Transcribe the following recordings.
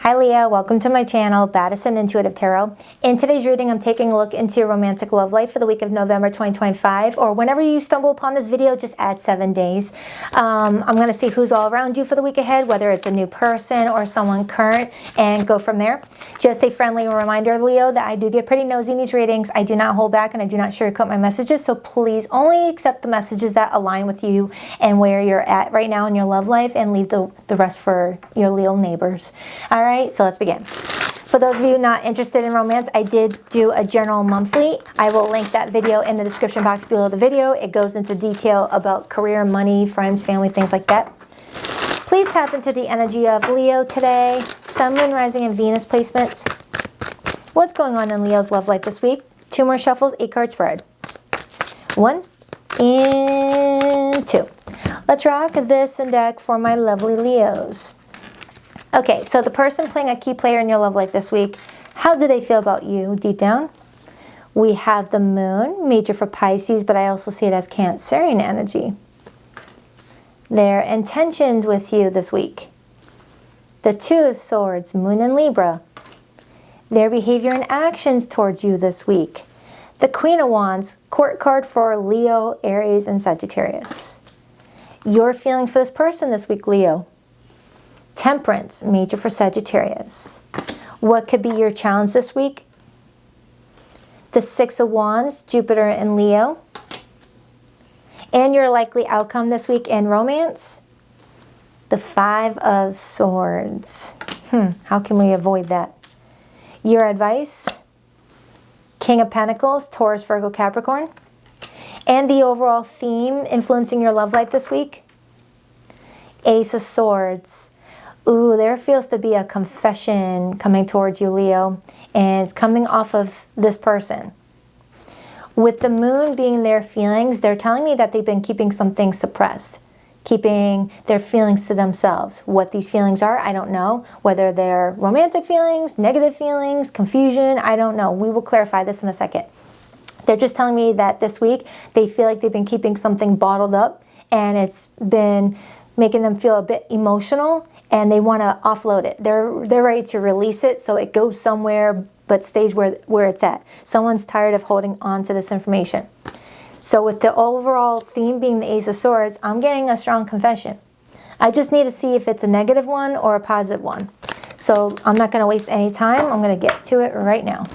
Hi Leo, welcome to my channel, Baddison Intuitive Tarot. In today's reading, I'm taking a look into your romantic love life for the week of November 2025, or whenever you stumble upon this video, just add 7 days. I'm going to see who's all around you for the week ahead, whether it's a new person or someone current, and go from there. Just a friendly reminder, Leo, that I do get pretty nosy in these readings. I do not hold back and I do not sugarcoat my messages, so please only accept the messages that align with you and where you're at right now in your love life, and leave the rest for your Leo neighbors. All right. So let's begin. For those of you not interested in romance, I did do a general monthly. I will link that video in the description box below the video. It goes into detail about career, money, friends, family, things like that. Please tap into the energy of Leo today. Sun, Moon, Rising, and Venus placements. What's going on in Leo's love life this week? 2 more shuffles, 8-card spread. 1 and 2. Let's rock this deck for my lovely Leos. Okay, so the person playing a key player in your love life this week, how do they feel about you deep down? We have the Moon, major for Pisces, but I also see it as Cancerian energy. Their intentions with you this week. The 2 of Swords, Moon and Libra. Their behavior and actions towards you this week. The Queen of Wands, court card for Leo, Aries, and Sagittarius. Your feelings for this person this week, Leo. Temperance, major for Sagittarius. What could be your challenge this week? The 6 of Wands, Jupiter and Leo. And your likely outcome this week in romance? The 5 of Swords. How can we avoid that? Your advice? King of Pentacles, Taurus, Virgo, Capricorn. And the overall theme influencing your love life this week? Ace of Swords. Ooh, there feels to be a confession coming towards you, Leo, and it's coming off of this person. With the Moon being their feelings, they're telling me that they've been keeping something suppressed, keeping their feelings to themselves. What these feelings are, I don't know. Whether they're romantic feelings, negative feelings, confusion, I don't know. We will clarify this in a second. They're just telling me that this week they feel like they've been keeping something bottled up, and it's been making them feel a bit emotional, and they want to offload it. They're ready to release it so it goes somewhere but stays where it's at. Someone's tired of holding on to this information. So with the overall theme being the Ace of Swords, I'm getting a strong confession. I just need to see if it's a negative one or a positive one. So I'm not going to waste any time. I'm going to get to it right now.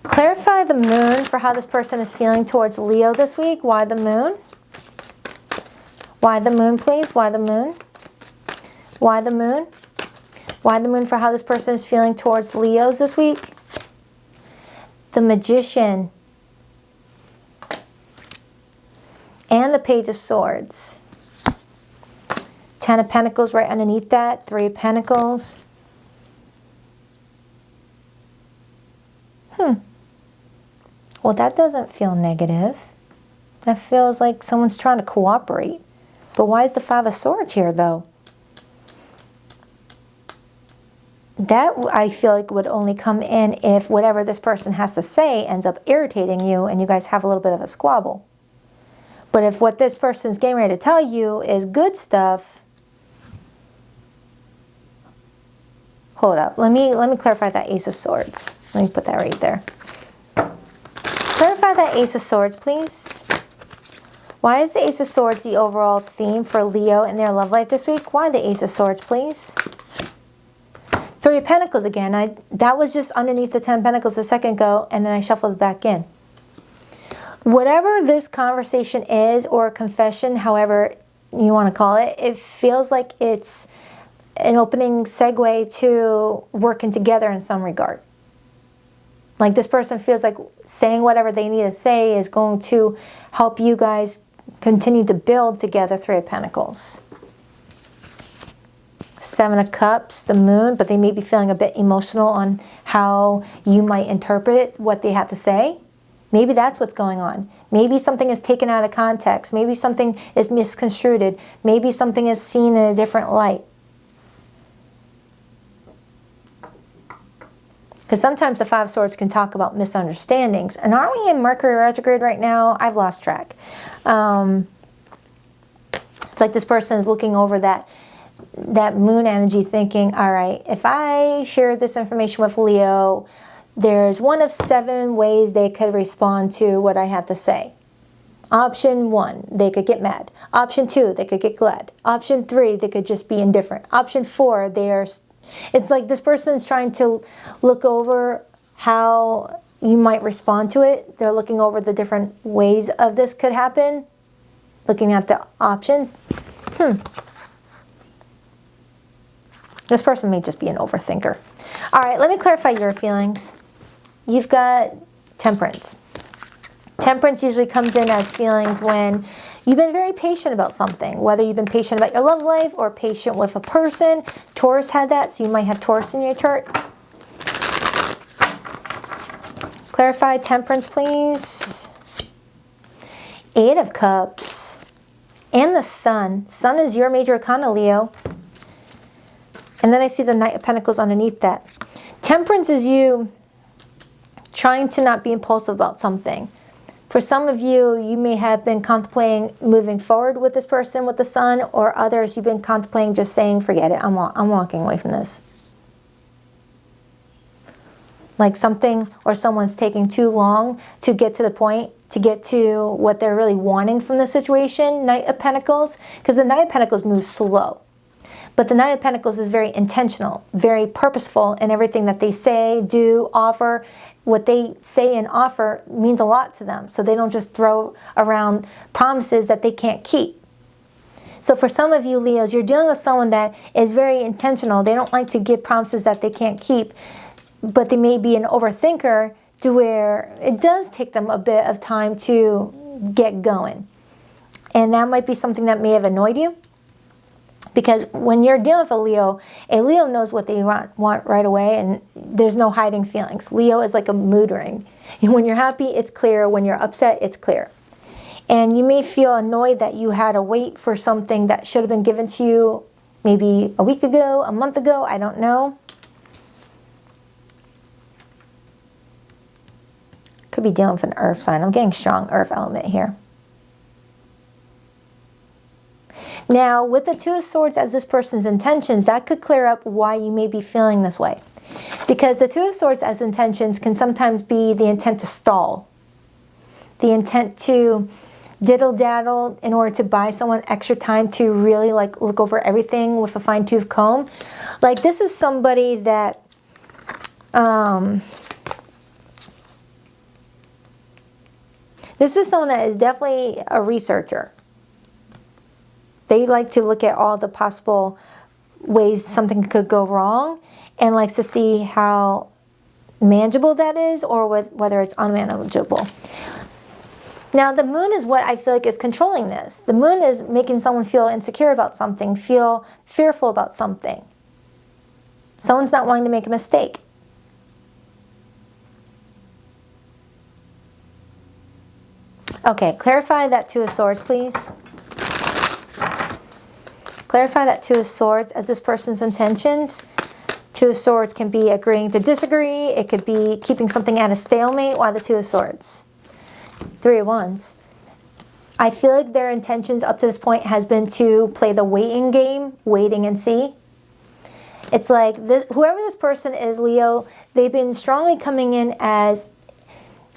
Clarify the Moon for how this person is feeling towards Leo this week. Why the Moon? Why the Moon, please? Why the Moon? Why the Moon? Why the Moon for how this person is feeling towards Leos this week? The Magician. And the Page of Swords. 10 of Pentacles right underneath that. 3 of Pentacles. Well, that doesn't feel negative. That feels like someone's trying to cooperate. But why is the 5 of Swords here, though? That, I feel like, would only come in if whatever this person has to say ends up irritating you and you guys have a little bit of a squabble. But if what this person's getting ready to tell you is good stuff... Hold up. Let me clarify that Ace of Swords. Let me put that right there. Clarify that Ace of Swords, please. Why is the Ace of Swords the overall theme for Leo in their love life this week? Why the Ace of Swords, please? 3 of Pentacles again. That was just underneath the 10 of Pentacles a second ago, and then I shuffled it back in. Whatever this conversation is, or a confession, however you want to call it, it feels like it's an opening segue to working together in some regard. Like this person feels like saying whatever they need to say is going to help you guys continue to build together. 3 of Pentacles. 7 of Cups, the Moon, but they may be feeling a bit emotional on how you might interpret it, what they have to say. Maybe that's what's going on. Maybe something is taken out of context. Maybe something is misconstrued. Maybe something is seen in a different light. Because sometimes the 5 of Swords can talk about misunderstandings. And aren't we in Mercury retrograde right now? I've lost track. It's like this person is looking over that that moon energy thinking, all right, if I share this information with Leo, there's one of 7 ways they could respond to what I have to say. Option 1, they could get mad. Option 2, they could get glad. Option 3, they could just be indifferent. Option 4, it's like this person's trying to look over how you might respond to it. They're looking over the different ways of this could happen, looking at the options. This person may just be an overthinker. All right, let me clarify your feelings. You've got Temperance. Temperance usually comes in as feelings when you've been very patient about something, whether you've been patient about your love life or patient with a person. Taurus had that, so you might have Taurus in your chart. Clarify Temperance, please. 8 of Cups. And the Sun. Sun is your major arcana, Leo. And then I see the Knight of Pentacles underneath that. Temperance is you trying to not be impulsive about something. For some of you, you may have been contemplating moving forward with this person with the Sun, or others you've been contemplating just saying, forget it, I'm walking away from this. Like something or someone's taking too long to get to the point, to get to what they're really wanting from the situation. Knight of Pentacles, because the Knight of Pentacles moves slow. But the Knight of Pentacles is very intentional, very purposeful in everything that they say, do, offer. What they say and offer means a lot to them. So they don't just throw around promises that they can't keep. So for some of you, Leos, you're dealing with someone that is very intentional. They don't like to give promises that they can't keep, but they may be an overthinker to where it does take them a bit of time to get going. And that might be something that may have annoyed you. Because when you're dealing with a Leo knows what they want right away, and there's no hiding feelings. Leo is like a mood ring. And when you're happy, it's clear. When you're upset, it's clear. And you may feel annoyed that you had to wait for something that should have been given to you maybe a week ago, a month ago, I don't know. Could be dealing with an earth sign. I'm getting strong earth element here. Now, with the 2 of Swords as this person's intentions, that could clear up why you may be feeling this way. Because the 2 of Swords as intentions can sometimes be the intent to stall. The intent to diddle-daddle in order to buy someone extra time to really like look over everything with a fine-tooth comb. Like this is somebody that this is someone that is definitely a researcher. They like to look at all the possible ways something could go wrong and likes to see how manageable that is or whether it's unmanageable. Now, the moon is what I feel like is controlling this. The moon is making someone feel insecure about something, feel fearful about something. Someone's not wanting to make a mistake. Okay, clarify that 2 of Swords, please. Clarify that 2 of Swords as this person's intentions. 2 of Swords can be agreeing to disagree. It could be keeping something at a stalemate. Why the 2 of Swords? 3 of Wands. I feel like their intentions up to this point has been to play the waiting game, waiting and see. It's like whoever this person is, Leo, they've been strongly coming in as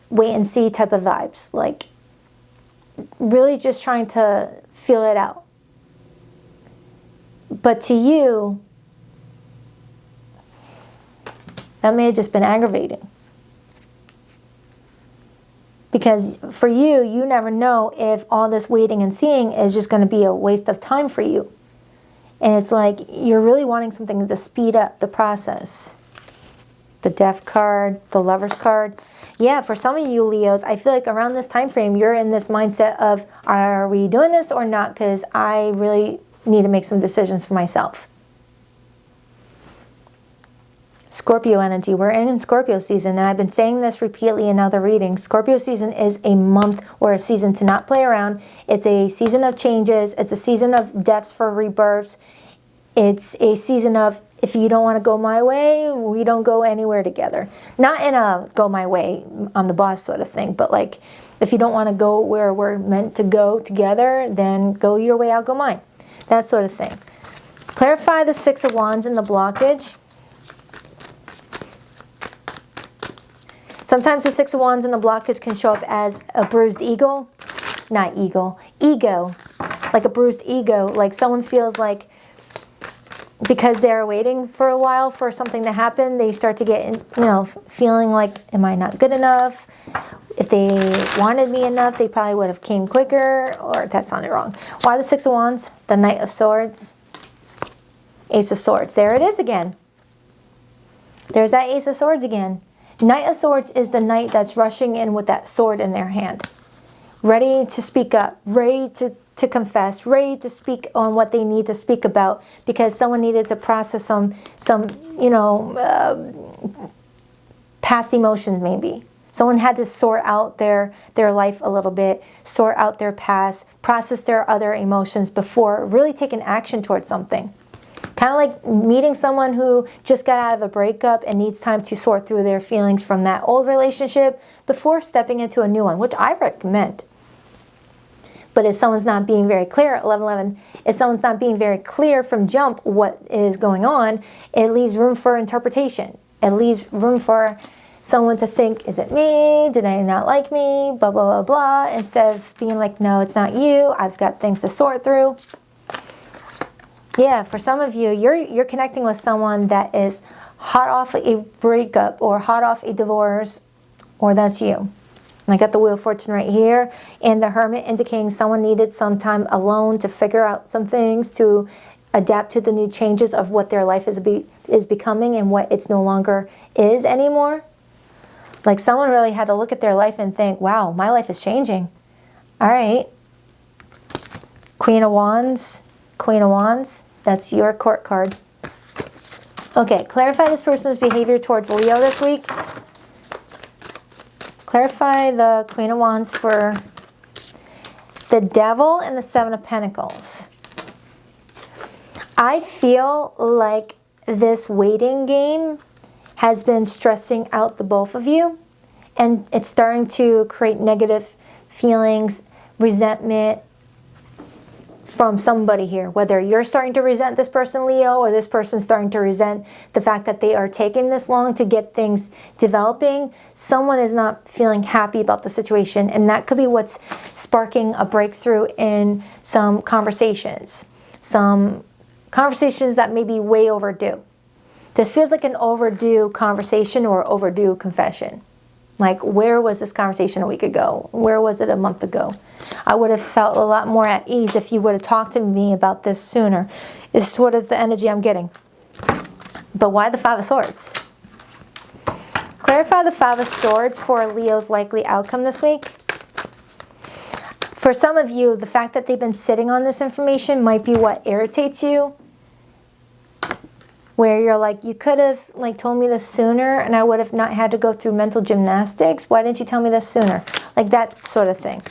wait and see type of vibes. Like really just trying to feel it out. But to you, that may have just been aggravating. Because for you, you never know if all this waiting and seeing is just going to be a waste of time for you. And it's like you're really wanting something to speed up the process. The Death card, the Lover's card. Yeah, for some of you Leos, I feel like around this time frame, you're in this mindset of, are we doing this or not? Because I really need to make some decisions for myself. Scorpio energy. We're in Scorpio season, and I've been saying this repeatedly in other readings. Scorpio season is a month or a season to not play around. It's a season of changes. It's a season of deaths for rebirths. It's a season of, if you don't want to go my way, we don't go anywhere together. Not in a go my way, I'm the boss sort of thing, but like if you don't want to go where we're meant to go together, then go your way, I'll go mine. That sort of thing. Clarify the Six of Wands and the blockage. Sometimes the Six of Wands and the blockage can show up as a bruised ego. Not ego. Ego. Like a bruised ego. Like someone feels like because they're waiting for a while for something to happen, they start to get, you know, feeling like, am I not good enough? If they wanted me enough, they probably would have came quicker. Or that sounded wrong. Why the Six of Wands? The Knight of Swords. Ace of Swords. There it is again. There's that Ace of Swords again. Knight of Swords is the knight that's rushing in with that sword in their hand. Ready to speak up. Ready to confess. Ready to speak on what they need to speak about. Because someone needed to process some you know, past emotions maybe. Someone had to sort out their life a little bit. Sort out their past. Process their other emotions before really taking action towards something. Kind of like meeting someone who just got out of a breakup and needs time to sort through their feelings from that old relationship before stepping into a new one, which I recommend. But if someone's not being very clear, 1111, if someone's not being very clear from jump what is going on, it leaves room for interpretation. It leaves room for someone to think, is it me? Did they not like me? Blah, blah, blah, blah. Instead of being like, no, it's not you. I've got things to sort through. Yeah, for some of you, you're connecting with someone that is hot off a breakup or hot off a divorce, or that's you. And I got the Wheel of Fortune right here, and the Hermit indicating someone needed some time alone to figure out some things, to adapt to the new changes of what their life is becoming and what it's no longer is anymore. Like someone really had to look at their life and think, wow, my life is changing. All right. Queen of Wands. Queen of Wands. That's your court card. Okay, clarify this person's behavior towards Leo this week. Clarify the Queen of Wands for the Devil and the Seven of Pentacles. I feel like this waiting game has been stressing out the both of you, and it's starting to create negative feelings, resentment from somebody here. Whether you're starting to resent this person, Leo, or this person's starting to resent the fact that they are taking this long to get things developing, someone is not feeling happy about the situation, and that could be what's sparking a breakthrough in some conversations. Some conversations that may be way overdue. This feels like an overdue conversation or overdue confession. Like, where was this conversation a week ago? Where was it a month ago? I would have felt a lot more at ease if you would have talked to me about this sooner. Is sort of the energy I'm getting. But why the Five of Swords? Clarify the Five of Swords for Leo's likely outcome this week. For some of you, the fact that they've been sitting on this information might be what irritates you. Where you're like, you could have like told me this sooner and I would have not had to go through mental gymnastics. Why didn't you tell me this sooner? Like that sort of thing.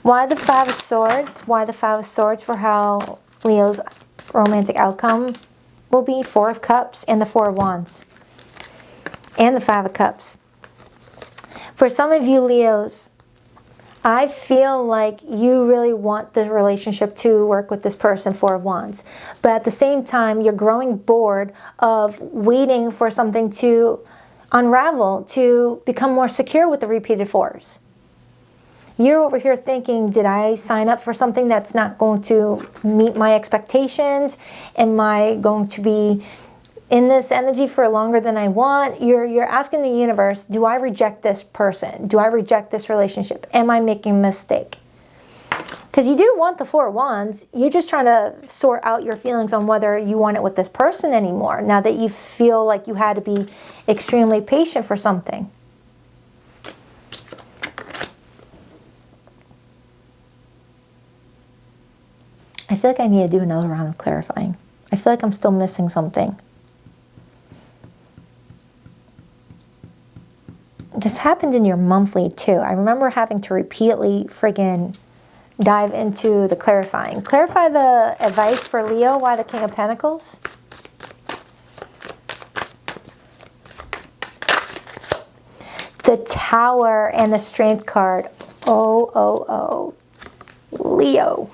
Why the Five of Swords? Why the Five of Swords for how Leo's romantic outcome will be? Four of Cups and the Four of Wands. And the Five of Cups. For some of you Leos, I feel like you really want the relationship to work with this person, Four of Wands. But at the same time, you're growing bored of waiting for something to unravel, to become more secure with the repeated fours. You're over here thinking, did I sign up for something that's not going to meet my expectations? Am I going to be in this energy for longer than I want? You're asking the universe, do I reject this person? Do I reject this relationship? Am I making a mistake? Because you do want the Four of Wands. You're just trying to sort out your feelings on whether you want it with this person anymore, now that you feel like you had to be extremely patient for something. I feel like I need to do another round of clarifying. I feel like I'm still missing something. This happened in your monthly too. I remember having to repeatedly friggin' dive into the clarifying. Clarify the advice for Leo. Why the King of Pentacles? The Tower and the Strength card. Oh. Leo,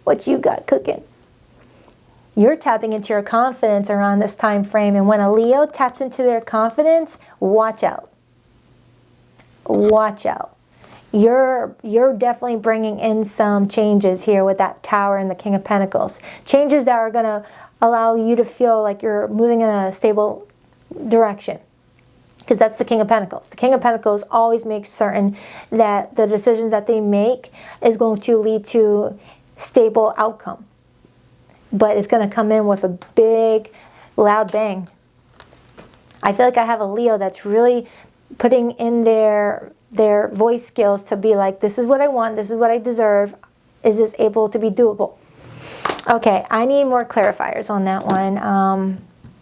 what you got cooking? You're tapping into your confidence around this time frame. And when a Leo taps into their confidence, watch out. Watch out. You're definitely bringing in some changes here with that Tower and the King of Pentacles. Changes that are going to allow you to feel like you're moving in a stable direction. Because that's the King of Pentacles. The King of Pentacles always makes certain that the decisions that they make is going to lead to stable outcome. But it's going to come in with a big, loud bang. I feel like I have a Leo that's really putting in their voice skills to be like, this is what I want, this is what I deserve. Is this able to be doable? Okay, I need more clarifiers on that one.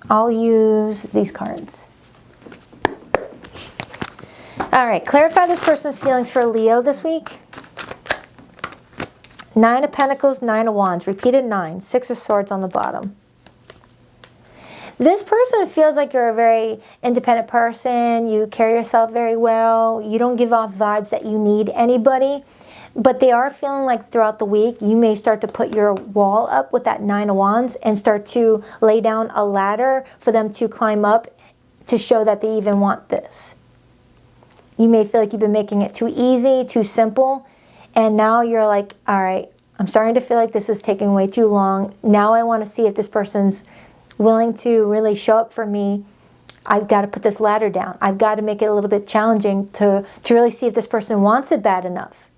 I'll use these cards. All right, clarify this person's feelings for Leo this week. 9 of Pentacles, 9 of Wands, repeated 9, 6 of Swords on the bottom. This person feels like you're a very independent person. You carry yourself very well. You don't give off vibes that you need anybody. But they are feeling like throughout the week, you may start to put your wall up with that 9 of Wands and start to lay down a ladder for them to climb up to show that they even want this. You may feel like you've been making it too easy, too simple. And now you're like, all right, I'm starting to feel like this is taking way too long. Now I want to see if this person's willing to really show up for me. I've got to put this ladder down. I've got to make it a little bit challenging to really see if this person wants it bad enough.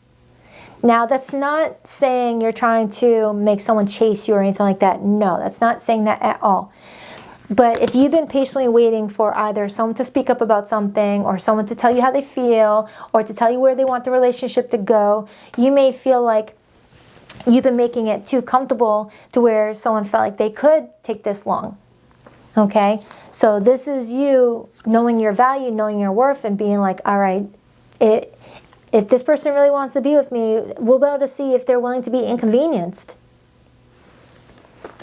Now, that's not saying you're trying to make someone chase you or anything like that. No, that's not saying that at all. But if you've been patiently waiting for either someone to speak up about something or someone to tell you how they feel or to tell you where they want the relationship to go, you may feel like you've been making it too comfortable to where someone felt like they could take this long. Okay? So this is you knowing your value, knowing your worth, and being like, all right, if this person really wants to be with me, we'll be able to see if they're willing to be inconvenienced.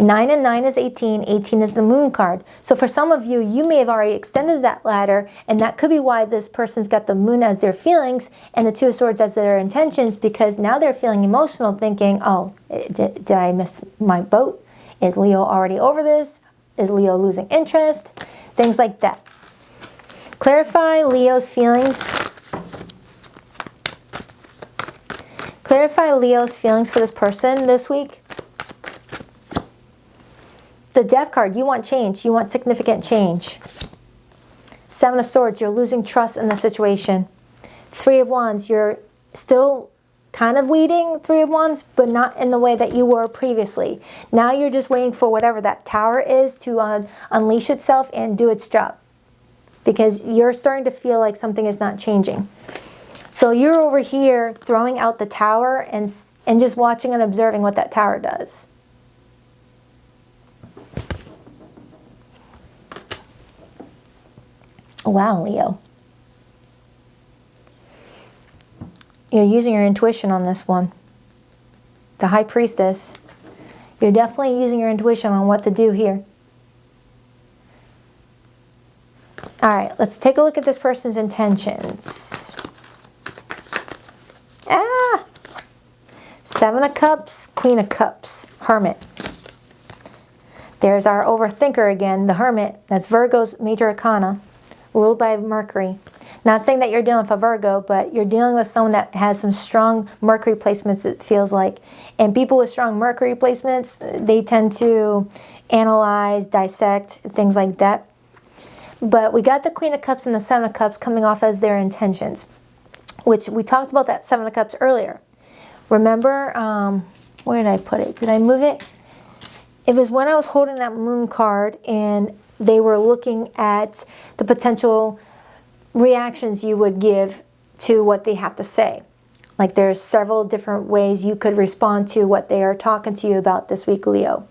9 and 9 is 18. 18 is the Moon card. So for some of you, you may have already extended that ladder, and that could be why this person's got the Moon as their feelings and the 2 of Swords as their intentions, because now they're feeling emotional, thinking, oh, did I miss my boat? Is Leo already over this? Is Leo losing interest? Things like that. Clarify Leo's feelings. Clarify Leo's feelings for this person this week. The Death card, you want change. You want significant change. 7 of Swords, you're losing trust in the situation. 3 of Wands, you're still kind of waiting, 3 of Wands, but not in the way that you were previously. Now you're just waiting for whatever that Tower is to unleash itself and do its job. Because you're starting to feel like something is not changing. So you're over here throwing out the Tower and just watching and observing what that Tower does. Wow, Leo. You're using your intuition on this one. The High Priestess. You're definitely using your intuition on what to do here. All right, let's take a look at this person's intentions. 7 of Cups, Queen of Cups, Hermit. There's our overthinker again, the Hermit. That's Virgo's major arcana, ruled by Mercury. Not saying that you're dealing with a Virgo, but you're dealing with someone that has some strong Mercury placements, it feels like. And people with strong Mercury placements, they tend to analyze, dissect, things like that. But we got the Queen of Cups and the 7 of Cups coming off as their intentions, which we talked about that 7 of Cups earlier. Remember, where did I put it? Did I move it? It was when I was holding that Moon card and they were looking at the potential reactions you would give to what they have to say. Like there's several different ways you could respond to what they are talking to you about this week, Leo.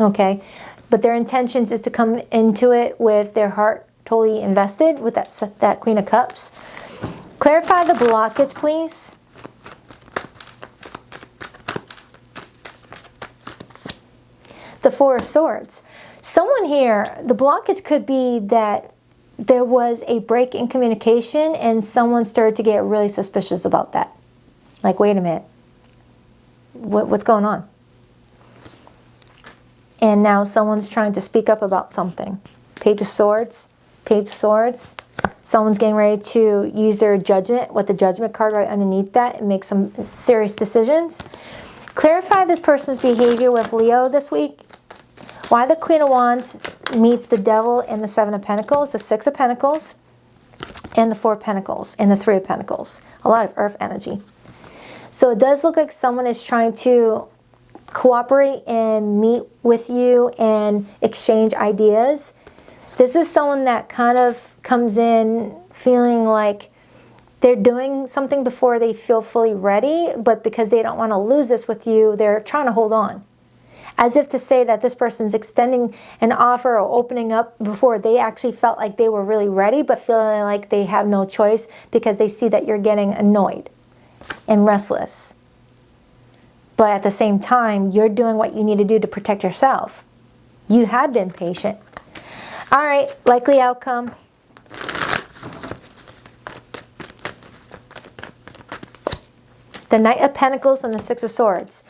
Okay? But their intentions is to come into it with their heart totally invested with that Queen of Cups. Clarify the blockage, please. The 4 of Swords. Someone here, the blockage could be that there was a break in communication and someone started to get really suspicious about that. Like, wait a minute. What's going on? And now someone's trying to speak up about something. Page of Swords. Page of Swords. Someone's getting ready to use their judgment with the Judgment card right underneath that and make some serious decisions. Clarify this person's behavior with Leo this week. Why the Queen of Wands meets the Devil and the Seven of Pentacles, the Six of Pentacles, and the Four of Pentacles, and the Three of Pentacles. A lot of earth energy. So it does look like someone is trying to cooperate and meet with you and exchange ideas. This is someone that kind of comes in feeling like they're doing something before they feel fully ready, but because they don't want to lose this with you, they're trying to hold on. As if to say that this person's extending an offer or opening up before they actually felt like they were really ready, but feeling like they have no choice because they see that you're getting annoyed and restless. But at the same time, you're doing what you need to do to protect yourself. You have been patient. All right, likely outcome. The Knight of Pentacles and the Six of Swords.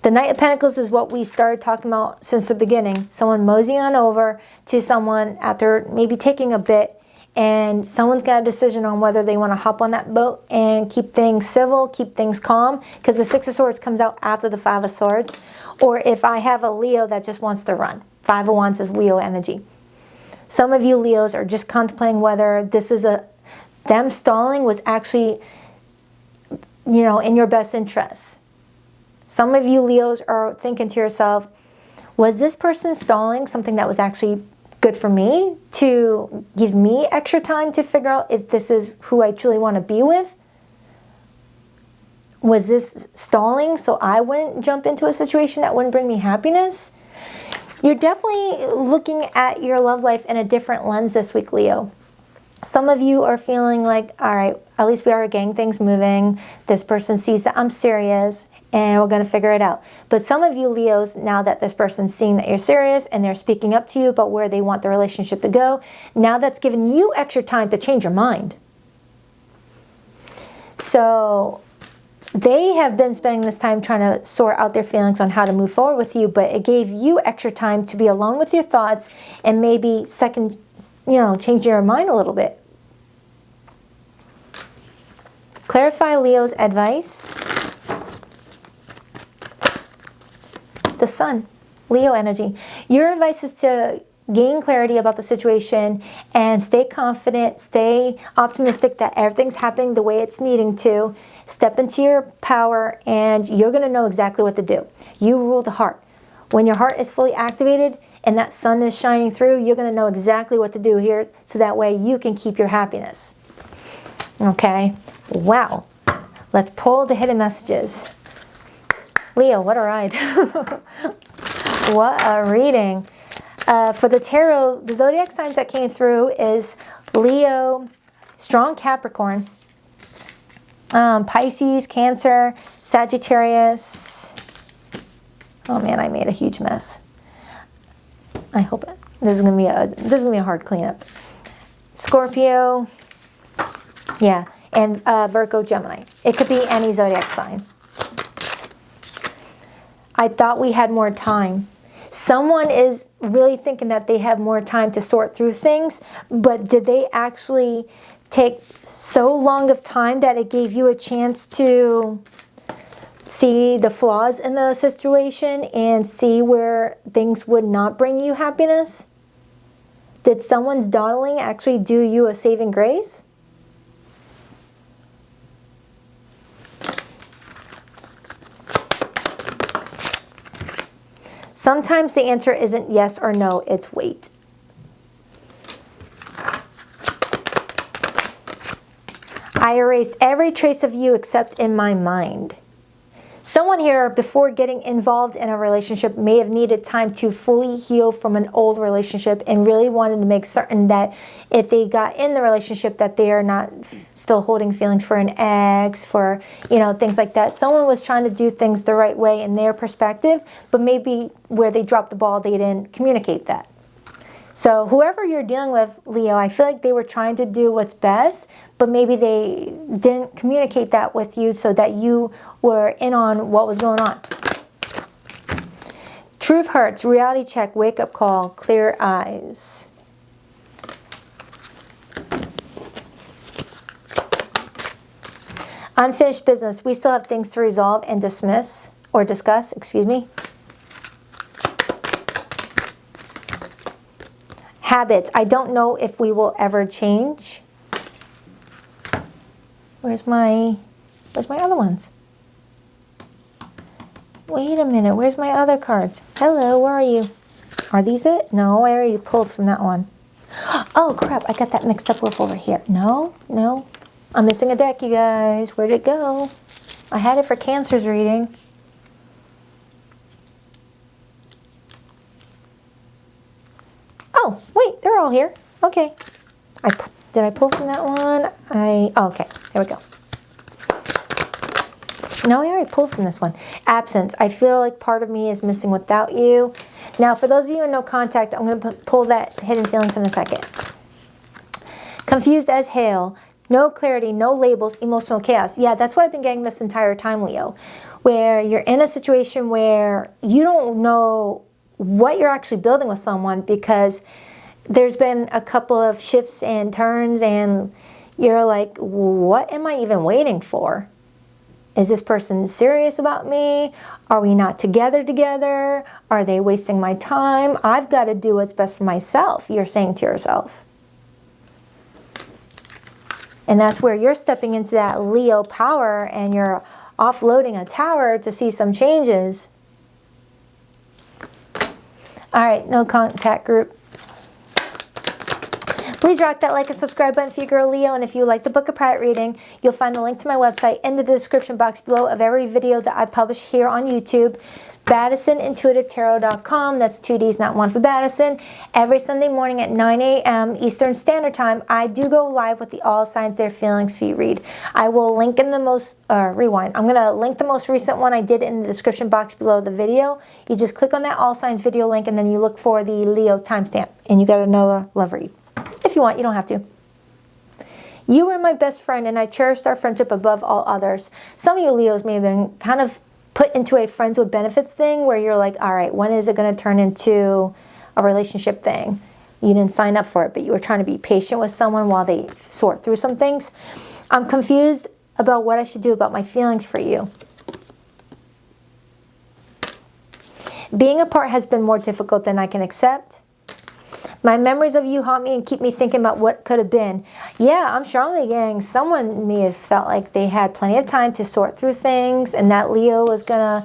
The Knight of Pentacles is what we started talking about since the beginning. Someone moseying on over to someone after maybe taking a bit, and someone's got a decision on whether they want to hop on that boat and keep things civil, keep things calm, because the Six of Swords comes out after the Five of Swords. Or if I have a Leo that just wants to run. Five of Wands is Leo energy. Some of you Leos are just contemplating whether this is them stalling was actually, you know, in your best interest. Some of you Leos are thinking to yourself, was this person stalling something that was actually good for me, to give me extra time to figure out if this is who I truly want to be with? Was this stalling so I wouldn't jump into a situation that wouldn't bring me happiness? You're definitely looking at your love life in a different lens this week, Leo. Some of you are feeling like, all right, at least we are getting things moving. This person sees that I'm serious and we're going to figure it out. But some of you Leos, now that this person's seeing that you're serious and they're speaking up to you about where they want the relationship to go, now that's given you extra time to change your mind. So they have been spending this time trying to sort out their feelings on how to move forward with you, but it gave you extra time to be alone with your thoughts and maybe change your mind a little bit. Clarify Leo's advice. The Sun, Leo energy. Your advice is to gain clarity about the situation and stay confident, stay optimistic that everything's happening the way it's needing to. Step into your power and you're going to know exactly what to do. You rule the heart. When your heart is fully activated and that sun is shining through, you're going to know exactly what to do here so that way you can keep your happiness. Okay? Wow. Let's pull the hidden messages. Leo, what a ride. What a reading. For the tarot, the zodiac signs that came through is Leo, strong Capricorn, Pisces, Cancer, Sagittarius. Oh man, I made a huge mess. I hope this is gonna be a hard cleanup. Scorpio, yeah, and Virgo, Gemini. It could be any zodiac sign. I thought we had more time. Someone is really thinking that they have more time to sort through things, but did they actually take so long of time that it gave you a chance to see the flaws in the situation and see where things would not bring you happiness? Did someone's dawdling actually do you a saving grace? Sometimes the answer isn't yes or no, it's wait. I erased every trace of you except in my mind. Someone here, before getting involved in a relationship, may have needed time to fully heal from an old relationship and really wanted to make certain that if they got in the relationship that they are not still holding feelings for an ex, for, things like that. Someone was trying to do things the right way in their perspective, but maybe where they dropped the ball, they didn't communicate that. So whoever you're dealing with, Leo, I feel like they were trying to do what's best, but maybe they didn't communicate that with you so that you were in on what was going on. Truth hurts, reality check, wake up call, clear eyes. Unfinished business, we still have things to resolve and dismiss, or discuss, excuse me. Habits, I don't know if we will ever change. Where's my other ones? Wait a minute, where's my other cards? Hello, where are you? Are these it? No, I already pulled from that one. Oh crap, I got that mixed up with over here. No, no. I'm missing a deck, you guys. Where'd it go? I had it for Cancer's reading. Oh, wait, they're all here. Okay. Did I pull from that one? Oh, okay, there we go. No, I already pulled from this one. Absence. I feel like part of me is missing without you. Now, for those of you in no contact, I'm going to pull that hidden feelings in a second. Confused as hail. No clarity, no labels, emotional chaos. Yeah, that's what I've been getting this entire time, Leo. Where you're in a situation where you don't know what you're actually building with someone because there's been a couple of shifts and turns and you're like, what am I even waiting for? Is this person serious about me? Are we not together? Are they wasting my time? I've got to do what's best for myself, you're saying to yourself. And that's where you're stepping into that Leo power and you're offloading a tower to see some changes. All right, no contact group. Please rock that like and subscribe button if you're a girl Leo, and if you like the book of private reading, you'll find the link to my website in the description box below of every video that I publish here on YouTube. BaddisonIntuitiveTarot.com. That's 2 D's, not one for Baddison. Every Sunday morning at 9 a.m. Eastern Standard Time, I do go live with the All Signs Their Feelings feed read. I will link in the rewind. I'm going to link the most recent one I did in the description box below the video. You just click on that All Signs video link and then you look for the Leo timestamp and you get another love read. If you want, you don't have to. You were my best friend and I cherished our friendship above all others. Some of you Leos may have been kind of put into a friends with benefits thing where you're like, all right, when is it going to turn into a relationship thing? You didn't sign up for it, but you were trying to be patient with someone while they sort through some things. I'm confused about what I should do about my feelings for you. Being apart has been more difficult than I can accept. My memories of you haunt me and keep me thinking about what could have been. Yeah, I'm strongly getting someone may have felt like they had plenty of time to sort through things and that Leo was going to,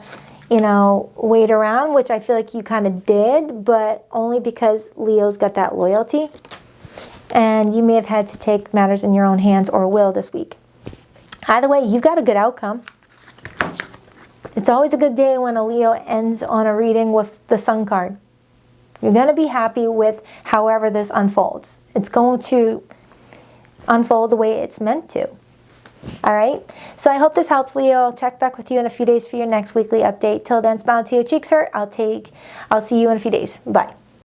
you know, wait around, which I feel like you kind of did, but only because Leo's got that loyalty. And you may have had to take matters in your own hands or will this week. Either way, you've got a good outcome. It's always a good day when a Leo ends on a reading with the Sun card. You're going to be happy with however this unfolds. It's going to unfold the way it's meant to. All right? So I hope this helps, Leo. I'll check back with you in a few days for your next weekly update. Till then, smile till your cheeks hurt. I'll see you in a few days. Bye.